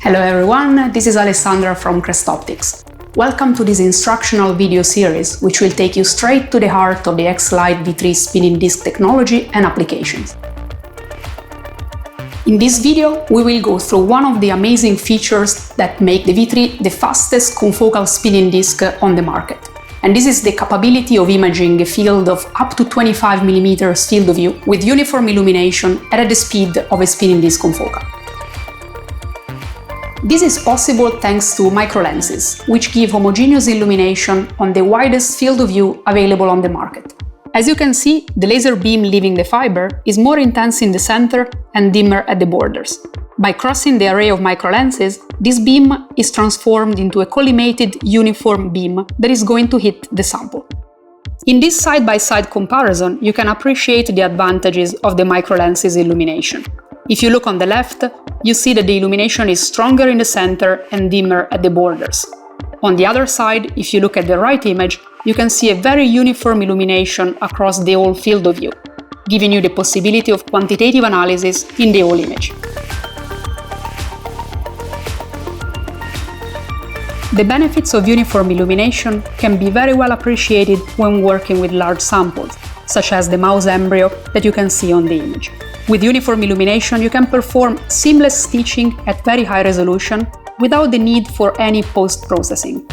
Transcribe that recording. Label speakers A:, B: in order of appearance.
A: Hello everyone, this is Alessandra from CrestOptics. Welcome to this instructional video series, which will take you straight to the heart of the X-Lite V3 spinning disc technology and applications. In this video, we will go through one of the amazing features that make the V3 the fastest confocal spinning disc on the market. And this is the capability of imaging a field of up to 25 mm field of view with uniform illumination at the speed of a spinning disc confocal. This is possible thanks to microlenses, which give homogeneous illumination on the widest field of view available on the market. As you can see, the laser beam leaving the fiber is more intense in the center and dimmer at the borders. By crossing the array of microlenses, this beam is transformed into a collimated uniform beam that is going to hit the sample. In this side-by-side comparison, you can appreciate the advantages of the microlenses illumination. If you look on the left, you see that the illumination is stronger in the center and dimmer at the borders. On the other side, if you look at the right image, you can see a very uniform illumination across the whole field of view, giving you the possibility of quantitative analysis in the whole image. The benefits of uniform illumination can be very well appreciated when working with large samples, such as the mouse embryo that you can see on the image. With uniform illumination, you can perform seamless stitching at very high resolution without the need for any post-processing.